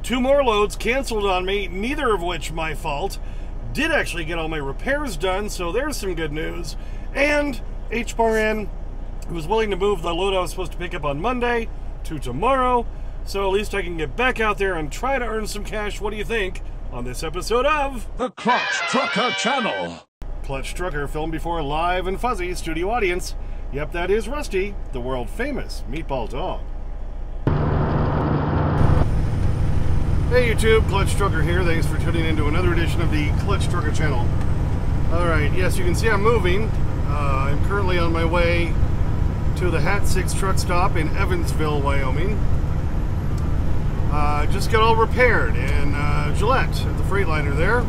2 more loads canceled on me, neither of which my fault. Did actually get all my repairs done, so there's some good news. And HBARN was willing to move the load I was supposed to pick up on Monday to tomorrow, so at least I can get back out there and try to earn some cash. What do you think on this episode of The Clutch Trucker Channel? Clutch Trucker, filmed before a live and fuzzy studio audience. Yep, that is Rusty, the world-famous meatball dog. Hey YouTube, Clutch Trucker here. Thanks for tuning in to another edition of the Clutch Trucker Channel. Alright, yes, you can see I'm moving. I'm currently on my way to the Hat 6 truck stop in Evansville, Wyoming. Just got all repaired in Gillette at the Freightliner there.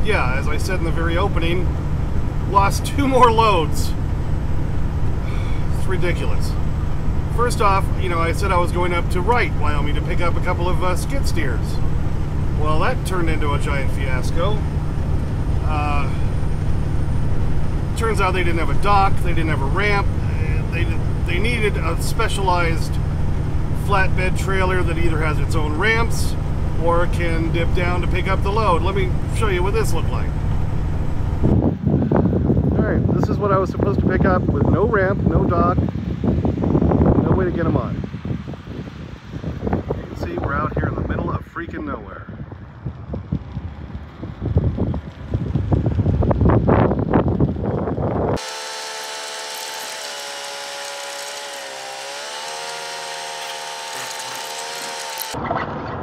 Yeah, as I said in the very opening, lost 2 more loads. It's ridiculous. First off, you know, I said I was going up to Wright, Wyoming to pick up a couple of skid steers. Well, that turned into a giant fiasco. Turns out they didn't have a dock, they didn't have a ramp, they needed a specialized flatbed trailer that either has its own ramps or can dip down to pick up the load. Let me show you what this looked like. Alright, this is what I was supposed to pick up with no ramp, no dock, no way to get them on. You can see we're out here in the middle of freaking nowhere.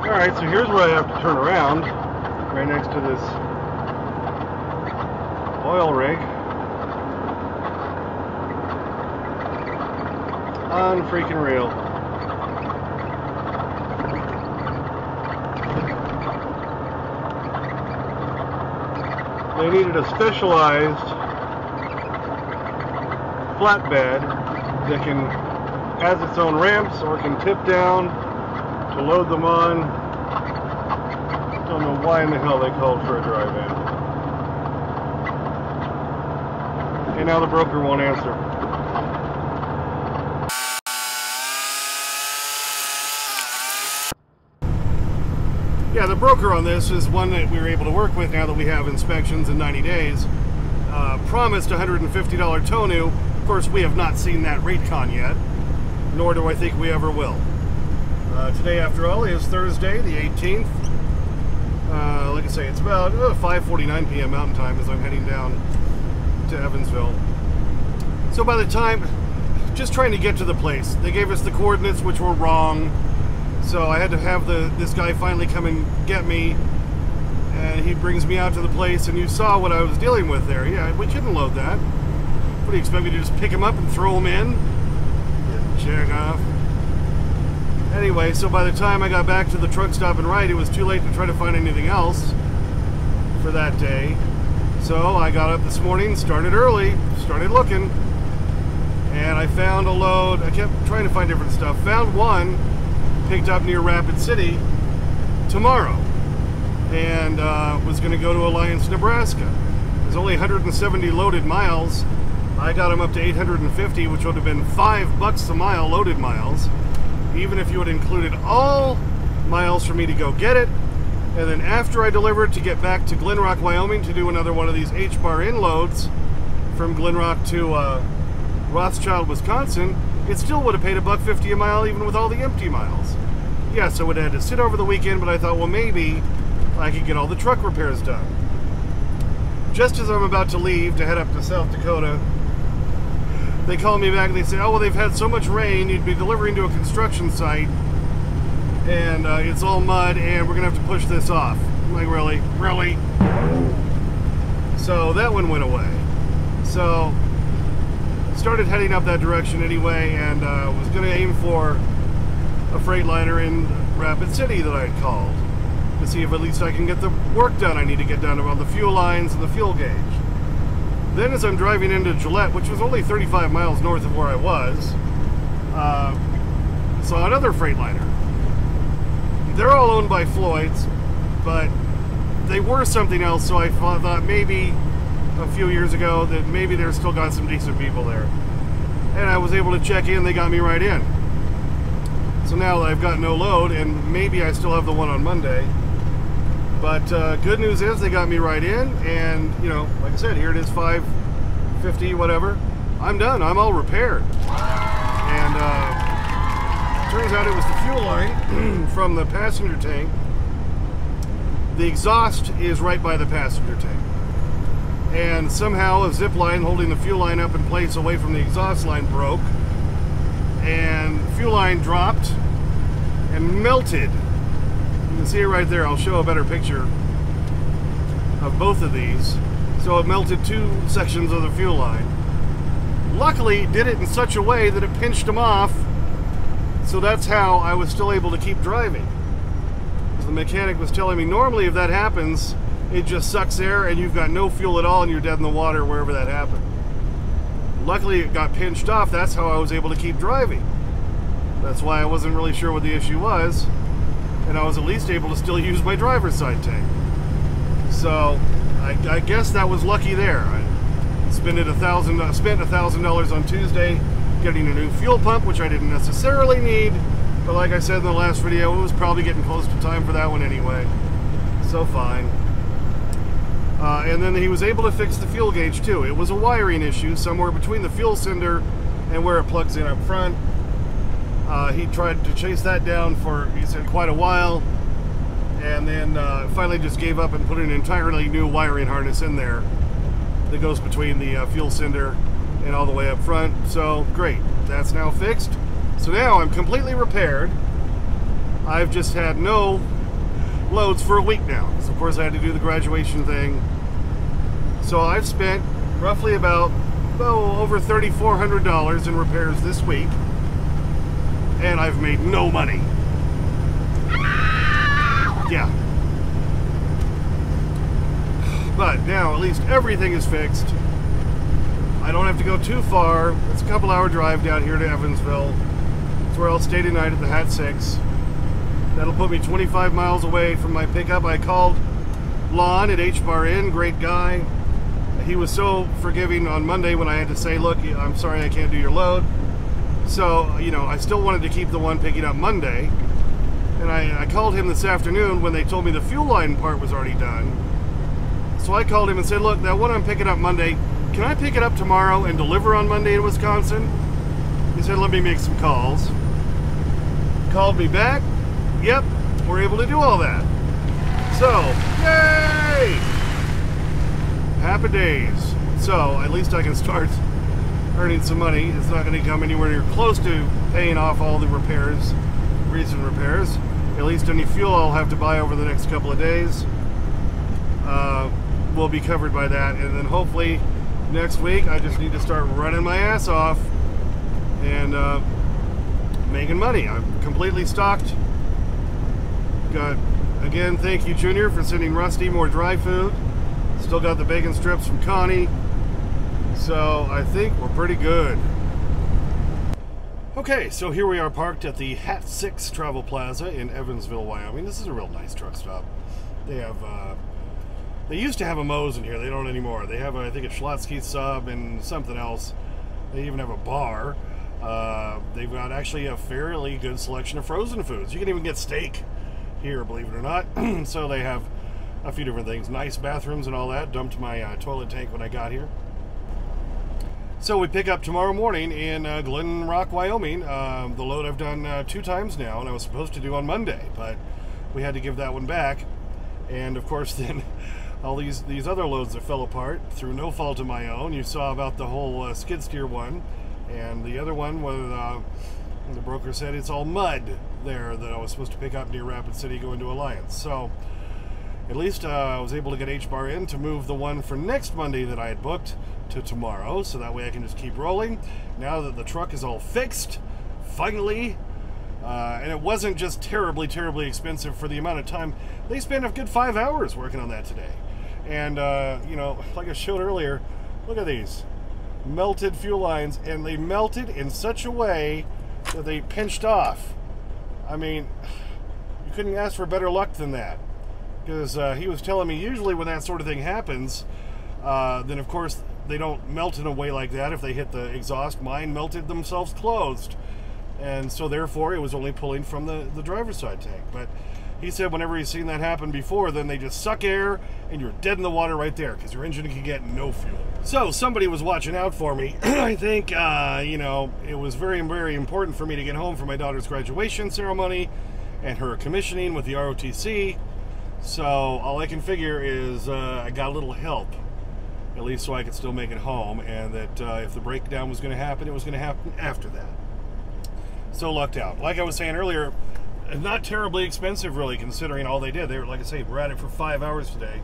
Alright, so here's where I have to turn around, right next to this oil rig. Unfreaking real. They needed a specialized flatbed that has its own ramps or can tip down to load them on. Don't know why in the hell they called for a drive-in. And now the broker won't answer. Yeah, the broker on this is one that we were able to work with now that we have inspections in 90 days. Promised $150 tow-new. Of course, we have not seen that rate con yet, nor do I think we ever will. Today, after all, is Thursday, the 18th. Like I say, it's about 5:49 p.m. Mountain Time as I'm heading down to Evansville. So by the time, just trying to get to the place, they gave us the coordinates which were wrong. So I had to have this guy finally come and get me, and he brings me out to the place, and you saw what I was dealing with there. Yeah, we couldn't load that. What do you expect me to just pick him up and throw him in? Check off. Anyway, so by the time I got back to the truck stop in Wright, it was too late to try to find anything else for that day. So I got up this morning, started early, started looking, and I found a load. I kept trying to find different stuff. Found one picked up near Rapid City tomorrow, and was going to go to Alliance, Nebraska. There's only 170 loaded miles. I got them up to 850, which would have been $5 a mile loaded miles, even if you had included all miles for me to go get it, and then after I delivered to get back to Glen Rock, Wyoming to do another one of these HBARN loads from Glen Rock to Rothschild, Wisconsin, it still would have paid $1.50 a mile even with all the empty miles. Yeah, so it had to sit over the weekend, but I thought, well, maybe I could get all the truck repairs done. Just as I'm about to leave to head up to South Dakota, they call me back and they say, oh, well, they've had so much rain, you'd be delivering to a construction site, and it's all mud, and we're going to have to push this off. I'm like, really? Really? So that one went away. So started heading up that direction anyway, and was going to aim for a Freightliner in Rapid City that I had called to see if at least I can get the work done I need to get done about the fuel lines and the fuel gauge. Then as I'm driving into Gillette, which was only 35 miles north of where I was, saw another Freightliner. They're all owned by Floyd's, but they were something else, so I thought maybe a few years ago that maybe they're still got some decent people there. And I was able to check in, they got me right in. So now I've got no load, and maybe I still have the one on Monday. But good news is they got me right in, and you know, like I said, here it is, 5:50, whatever. I'm done. I'm all repaired. And turns out it was the fuel line from the passenger tank. The exhaust is right by the passenger tank. And somehow a zip line holding the fuel line up in place away from the exhaust line broke. And the fuel line dropped and melted. You can see it right there. I'll show a better picture of both of these. So it melted two sections of the fuel line. Luckily, did it in such a way that it pinched them off. So that's how I was still able to keep driving. Because the mechanic was telling me normally if that happens, it just sucks air and you've got no fuel at all and you're dead in the water wherever that happened. Luckily, it got pinched off. That's how I was able to keep driving. That's why I wasn't really sure what the issue was. And I was at least able to still use my driver's side tank. So, I guess that was lucky there. I spent $1,000 on Tuesday getting a new fuel pump, which I didn't necessarily need. But like I said in the last video, it was probably getting close to time for that one anyway. So fine. And then he was able to fix the fuel gauge too. It was a wiring issue somewhere between the fuel cylinder and where it plugs in up front. He tried to chase that down for, he said, quite a while. And then finally just gave up and put an entirely new wiring harness in there that goes between the fuel cylinder and all the way up front. So great, that's now fixed. So now I'm completely repaired. I've just had no loads for a week now. So of course I had to do the graduation thing. So I've spent roughly about over $3,400 in repairs this week, and I've made no money. Yeah. But now at least everything is fixed. I don't have to go too far. It's a couple-hour drive down here to Evansville. It's where I'll stay tonight at the Hat 6. That'll put me 25 miles away from my pickup. I called Lon at H-Bar Inn, great guy. He was so forgiving on Monday when I had to say, look, I'm sorry I can't do your load. So, you know, I still wanted to keep the one picking up Monday. And I called him this afternoon when they told me the fuel line part was already done. So I called him and said, look, that one I'm picking up Monday, can I pick it up tomorrow and deliver on Monday in Wisconsin? He said, let me make some calls. Called me back. Yep, we're able to do all that. So, yay! Happy days. So, at least I can start earning some money. It's not going to come anywhere near close to paying off all the repairs, recent repairs. At least any fuel I'll have to buy over the next couple of days will be covered by that. And then hopefully next week I just need to start running my ass off and making money. I'm completely stocked. Got, again, thank you, Junior, for sending Rusty more dry food. Still got the bacon strips from Connie. So I think we're pretty good. Okay, so here we are parked at the Hat 6 Travel Plaza in Evansville, Wyoming. This is a real nice truck stop. They have, they used to have a Moe's in here. They don't anymore. They have, I think, a Schlotsky sub and something else. They even have a bar. They've got actually a fairly good selection of frozen foods. You can even get steak here, believe it or not. So they have a few different things. Nice bathrooms and all that. Dumped my toilet tank when I got here. So we pick up tomorrow morning in Glen Rock, Wyoming. The load I've done 2 times now, and I was supposed to do on Monday, but we had to give that one back. And of course then all these other loads that fell apart through no fault of my own. You saw about the whole skid steer one, and the other one was the broker said it's all mud there that I was supposed to pick up near Rapid City going to Alliance. So at least I was able to get H-Bar in to move the one for next Monday that I had booked to tomorrow, so that way I can just keep rolling. Now that the truck is all fixed, finally, and it wasn't just terribly expensive for the amount of time. They spent a good 5 hours working on that today. And, you know, like I showed earlier, look at these melted fuel lines, and they melted in such a way that they pinched off. I mean, you couldn't ask for better luck than that. Because he was telling me usually when that sort of thing happens, then of course they don't melt in a way like that if they hit the exhaust. Mine melted themselves closed. and so therefore it was only pulling from the driver's side tank. But he said whenever he's seen that happen before, then they just suck air and you're dead in the water right there because your engine can get no fuel. So somebody was watching out for me. I think, you know, it was very, very important for me to get home for my daughter's graduation ceremony and her commissioning with the ROTC. So all I can figure is I got a little help, at least so I could still make it home, and that if the breakdown was going to happen, it was going to happen after that. So lucked out. Like I was saying earlier, not terribly expensive, really, considering all they did. They were, like I say, we're at it for 5 hours today.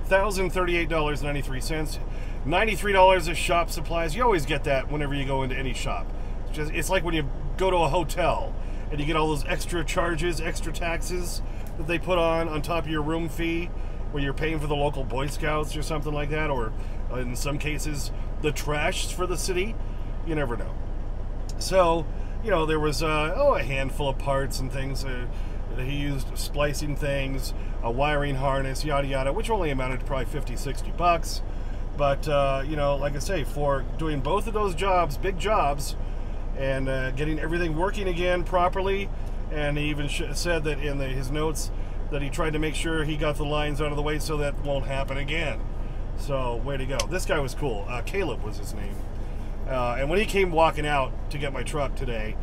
$1,038.93. $93 of shop supplies. You always get that whenever you go into any shop. It's like when you go to a hotel and you get all those extra charges, extra taxes that they put on top of your room fee, where you're paying for the local Boy Scouts or something like that, or in some cases, the trash for the city. You never know. So, you know, there was a handful of parts and things that he used, splicing things, a wiring harness, yada yada, which only amounted to probably 50, 60 bucks. But, you know, like I say, for doing both of those jobs, big jobs, and getting everything working again properly, and he even said that in his notes that he tried to make sure he got the lines out of the way so that won't happen again. So, way to go. This guy was cool. Caleb was his name. And when he came walking out to get my truck today,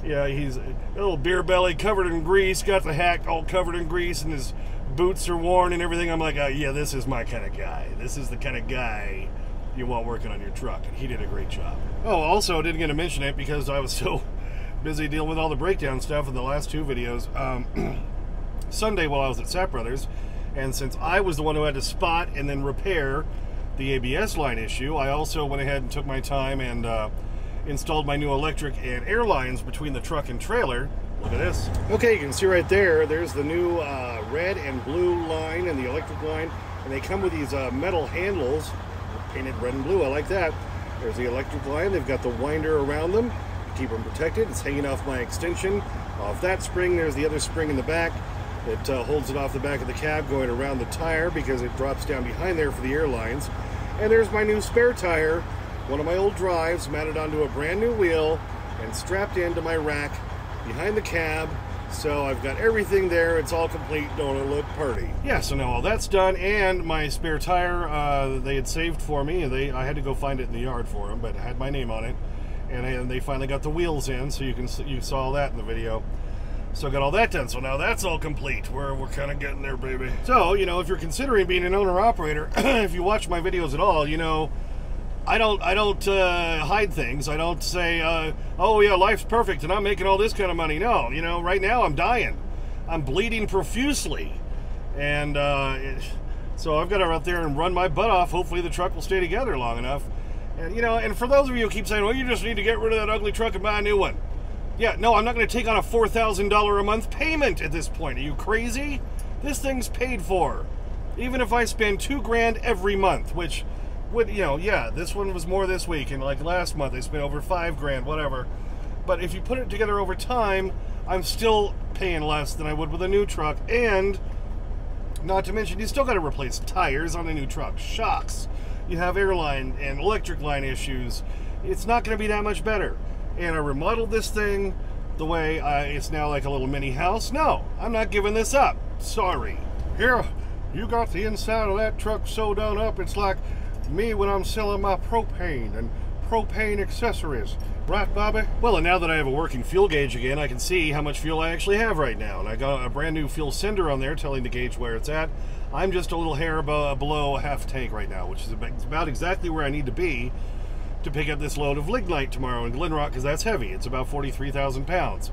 yeah, he's a little beer belly covered in grease, got the hat all covered in grease, and his boots are worn and everything. I'm like, yeah, this is my kind of guy. This is the kind of guy you want working on your truck. And he did a great job. Oh, also, I didn't get to mention it because I was so busy dealing with all the breakdown stuff in the last two videos. Sunday while I was at Sap Brothers, and since I was the one who had to spot and then repair the ABS line issue, I also went ahead and took my time and installed my new electric and air lines between the truck and trailer. Look at this. Okay, you can see right there, there's the new red and blue line and the electric line, and they come with these metal handles painted red and blue. I like that. There's the electric line. They've got the winder around them to keep them protected. It's hanging off my extension. Off that spring, there's the other spring in the back that holds it off the back of the cab going around the tire because it drops down behind there for the air lines. And there's my new spare tire, one of my old drives, mounted onto a brand new wheel and strapped into my rack behind the cab. So I've got everything there. It's all complete. Don't it look pretty? Yeah, so now all that's done, and my spare tire they had saved for me. I had to go find it in the yard for them, but it had my name on it. And they finally got the wheels in, so you saw all that in the video. So I got all that done. So now that's all complete. We're kind of getting there, baby. So, you know, if you're considering being an owner-operator, if you watch my videos at all, you know, I don't hide things. I don't say, oh yeah, life's perfect and I'm making all this kind of money. No, you know, right now I'm dying. I'm bleeding profusely. And so I've got to out there and run my butt off. Hopefully the truck will stay together long enough. And, you know, and for those of you who keep saying, well, you just need to get rid of that ugly truck and buy a new one. Yeah, no, I'm not going to take on a $4,000 a month payment at this point. Are you crazy? This thing's paid for. Even if I spend $2 grand every month, which would, you know, yeah, this one was more this week, and like last month I spent over $5 grand, whatever. But if you put it together over time, I'm still paying less than I would with a new truck. And not to mention, you still got to replace tires on a new truck, shocks. You have airline and electric line issues. It's not going to be that much better. And I remodeled this thing the way it's now like a little mini house. No, I'm not giving this up. Sorry. Here, you got the inside of that truck so done up, it's like me when I'm selling my propane and propane accessories. Right, Bobby? Well, and now that I have a working fuel gauge again, I can see how much fuel I actually have right now. And I got a brand new fuel sender on there telling the gauge where it's at. I'm just a little hair below a half tank right now, which is about exactly where I need to be to pick up this load of lignite tomorrow in Glen Rock, because that's heavy. It's about 43,000 pounds.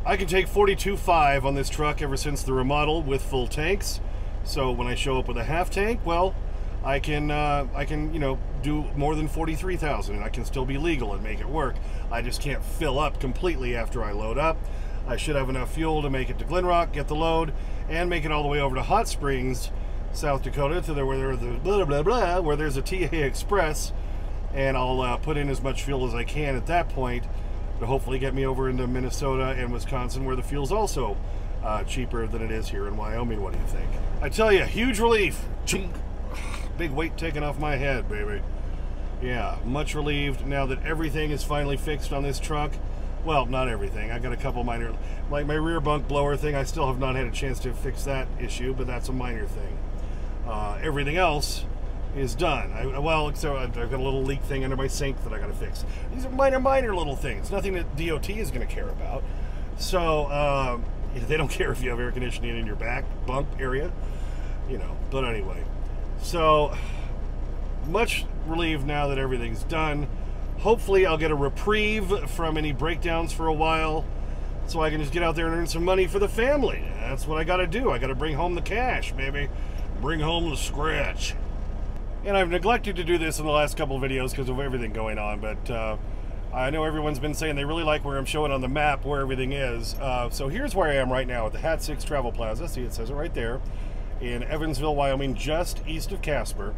I can take 42.5 on this truck ever since the remodel with full tanks. So when I show up with a half tank, well, I can you know, do more than 43,000, and I can still be legal and make it work. I just can't fill up completely after I load up. I should have enough fuel to make it to Glen Rock, get the load, and make it all the way over to Hot Springs, South Dakota, to where there's a TA Express. And I'll put in as much fuel as I can at that point to hopefully get me over into Minnesota and Wisconsin, where the fuel's also cheaper than it is here in Wyoming. What do you think? I tell you, huge relief. Big weight taken off my head, baby. Yeah, much relieved now that everything is finally fixed on this truck. Well, not everything. I got a couple minor, like my rear bunk blower thing. I still have not had a chance to fix that issue, but that's a minor thing. Everything else is done. So I've got a little leak thing under my sink that I got to fix. These are minor little things. Nothing that DOT is going to care about. So they don't care if you have air conditioning in your back bunk area, you know. But anyway, so much relieved now that everything's done. Hopefully I'll get a reprieve from any breakdowns for a while, so I can just get out there and earn some money for the family. That's what I got to do. I got to bring home the cash, baby. Bring home the scratch. And I've neglected to do this in the last couple of videos because of everything going on, but I know everyone's been saying they really like where I'm showing on the map where everything is. So here's where I am right now at the Hat 6 Travel Plaza. See, it says it right there in Evansville, Wyoming, just east of Casper.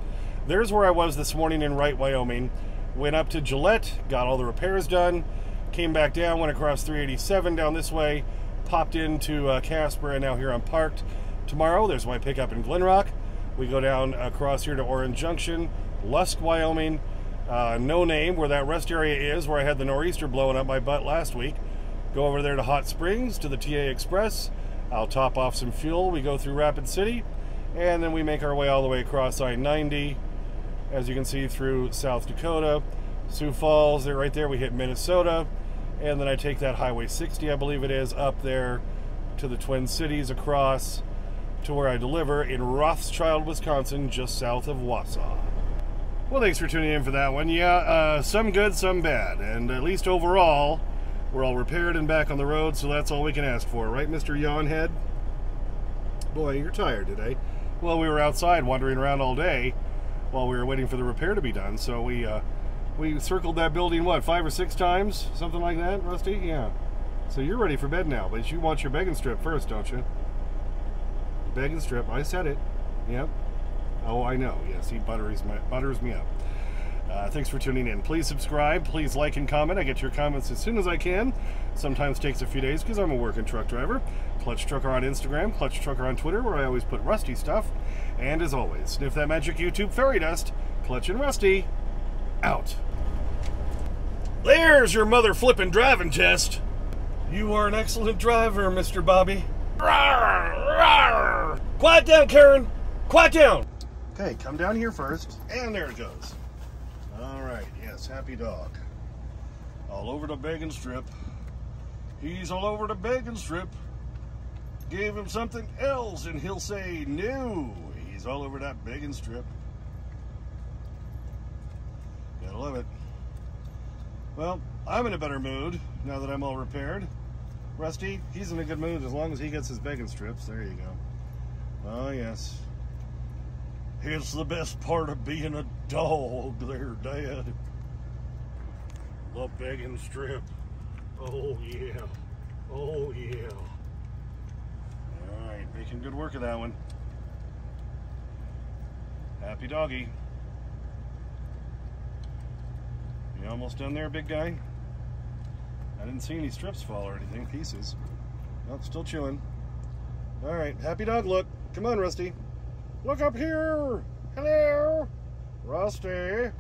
There's where I was this morning in Wright, Wyoming. Went up to Gillette, got all the repairs done, came back down, went across 387 down this way, popped into Casper, and now here I'm parked. Tomorrow, there's my pickup in Glenrock. We go down across here to Orange Junction, Lusk, Wyoming, No Name, where that rest area is, where I had the nor'easter blowing up my butt last week. Go over there to Hot Springs, to the TA Express. I'll top off some fuel. We go through Rapid City, and then we make our way all the way across I-90, as you can see, through South Dakota, Sioux Falls, there, right there, we hit Minnesota, and then I take that Highway 60, I believe it is, up there to the Twin Cities, across to where I deliver in Rothschild, Wisconsin, just south of Wausau. Well, thanks for tuning in for that one. Yeah, some good, some bad, and at least overall, we're all repaired and back on the road, so that's all we can ask for, right, Mr. Yawnhead? Boy, you're tired today. Well, we were outside wandering around all day while we were waiting for the repair to be done. So we circled that building, what, 5 or 6 times? Something like that, Rusty? Yeah. So you're ready for bed now, but you want your begging strip first, don't you? Begging strip. I said it. Yep. Oh, I know. Yes, he butters me up. Thanks for tuning in. Please subscribe. Please like and comment. I get your comments as soon as I can. Sometimes takes a few days because I'm a working truck driver. Clutch Trucker on Instagram, Clutch Trucker on Twitter, where I always put Rusty stuff. And as always, sniff that magic YouTube fairy dust. Clutch and Rusty, out. There's your mother flipping driving test. You are an excellent driver, Mr. Bobby. Rawr, rawr. Quiet down, Karen. Quiet down. Okay, come down here first. And there it goes. All right, yes, happy dog. All over the begging strip. He's all over the begging strip. Gave him something else and he'll say no. He's all over that begging strip. Gotta love it. Well, I'm in a better mood now that I'm all repaired. Rusty, he's in a good mood as long as he gets his begging strips. There you go. Oh, yes. It's the best part of being a dog there, Dad. The begging strip. Oh, yeah. Oh, yeah. All right, making good work of that one. Happy doggy. You almost done there, big guy? I didn't see any strips fall or anything, pieces. Nope, still chewing. All right, happy dog look. Come on, Rusty. Look up here. Hello, Rusty.